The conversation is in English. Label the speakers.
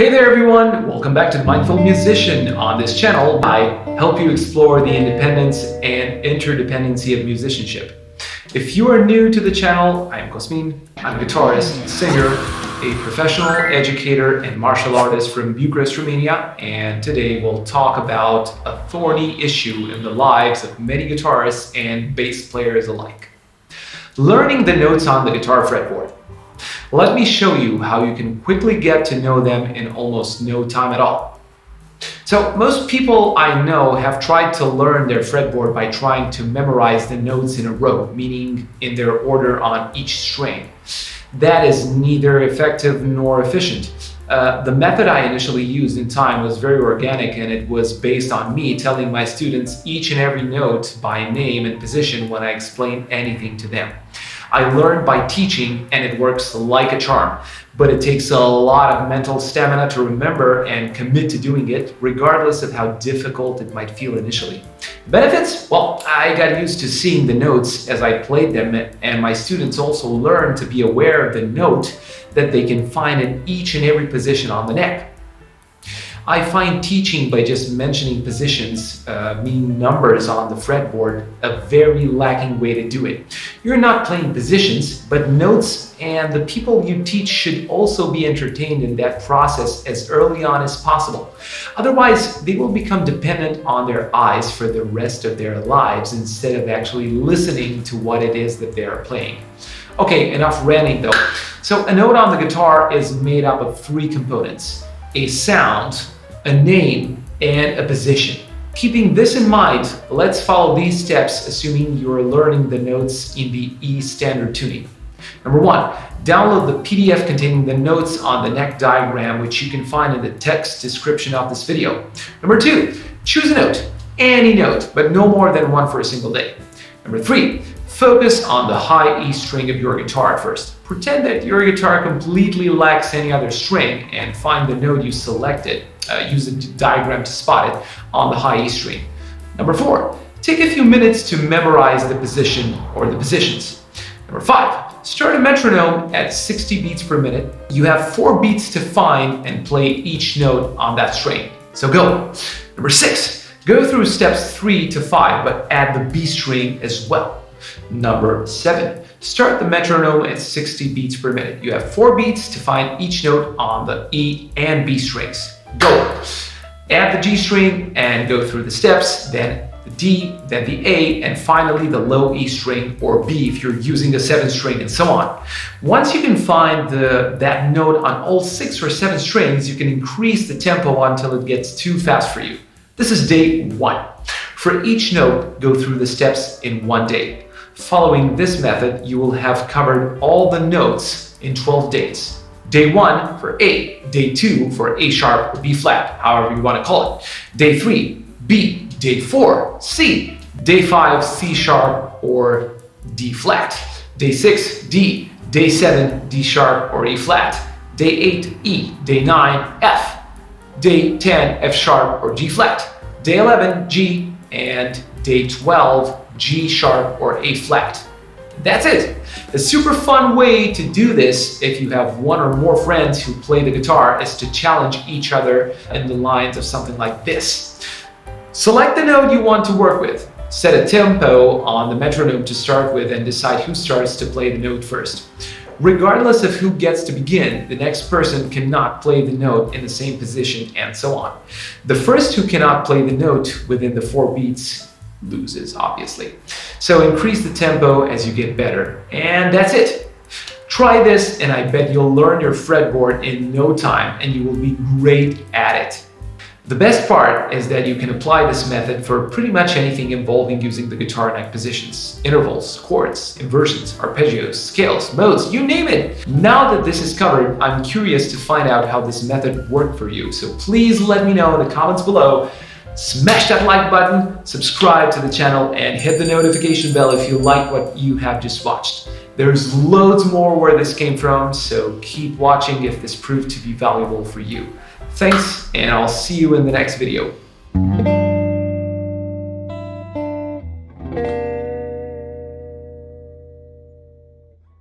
Speaker 1: Hey there everyone, welcome back to The Mindful Musician. On this channel, I help you explore the independence and interdependency of musicianship. If you are new to the channel, I am Cosmin. I'm a guitarist, singer, a professional educator and martial artist from Bucharest, Romania, and today we'll talk about a thorny issue in the lives of many guitarists and bass players alike. Learning the notes on the guitar fretboard. Let me show you how you can quickly get to know them in almost no time at all. So most people I know have tried to learn their fretboard by trying to memorize the notes in a row, meaning in their order on each string. That is neither effective nor efficient. The method I initially used in time was very organic, and it was based on me telling my students each and every note by name and position when I explained anything to them. I learned by teaching, and it works like a charm, but it takes a lot of mental stamina to remember and commit to doing it, regardless of how difficult it might feel initially. Benefits? Well, I got used to seeing the notes as I played them, and my students also learned to be aware of the note that they can find in each and every position on the neck. I find teaching by just mentioning positions, meaning numbers on the fretboard, a very lacking way to do it. You're not playing positions, but notes, and the people you teach should also be entertained in that process as early on as possible. Otherwise, they will become dependent on their eyes for the rest of their lives instead of actually listening to what it is that they are playing. Okay, enough ranting though. So a note on the guitar is made up of three components: a sound, a name, and a position. Keeping this in mind, let's follow these steps assuming you're learning the notes in the E standard tuning. Number one, download the PDF containing the notes on the neck diagram, which you can find in the text description of this video. Number two, choose a note, any note, but no more than one for a single day. Number three, focus on the high E string of your guitar at first. Pretend that your guitar completely lacks any other string and find the note you selected. Use the diagram to spot it on the high E string. Number four, take a few minutes to memorize the position or the positions. Number five, start a metronome at 60 beats per minute. You have 4 beats to find and play each note on that string. So go. Number six, go through steps 3 to 5, but add the B string as well. Number seven, start the metronome at 60 beats per minute. You have 4 beats to find each note on the E and B strings. Go. Add the G string and go through the steps, then the D, then the A, and finally the low E string or B if you're using a 7th string, and so on. Once you can find that note on all 6 or 7 strings, you can increase the tempo until it gets too fast for you. This is day 1. For each note, go through the steps in 1 day. Following this method, you will have covered all the notes in 12 days. Day 1 for A, Day 2 for A sharp or B flat, however you want to call it. Day 3, B, Day 4, C, Day 5, C sharp or D flat. Day 6, D, Day 7, D sharp or E flat. Day 8, E, Day 9, F, Day 10, F sharp or G flat. Day 11, G, and Day 12, G sharp or A flat. That's it. A super fun way to do this, if you have one or more friends who play the guitar, is to challenge each other in the lines of something like this. Select the note you want to work with. Set a tempo on the metronome to start with and decide who starts to play the note first. Regardless of who gets to begin, the next person cannot play the note in the same position, and so on. The first who cannot play the note within the 4 beats loses, obviously. So increase the tempo as you get better, and that's it. Try this and I bet you'll learn your fretboard in no time and you will be great at it. The best part is that you can apply this method for pretty much anything involving using the guitar neck positions, intervals, chords, inversions, arpeggios, scales, modes, you name it. Now that this is covered, I'm curious to find out how this method worked for you, so please let me know in the comments below. Smash that like button, subscribe to the channel, and hit the notification bell if you like what you have just watched. There's loads more where this came from, so keep watching if this proved to be valuable for you. Thanks, and I'll see you in the next video.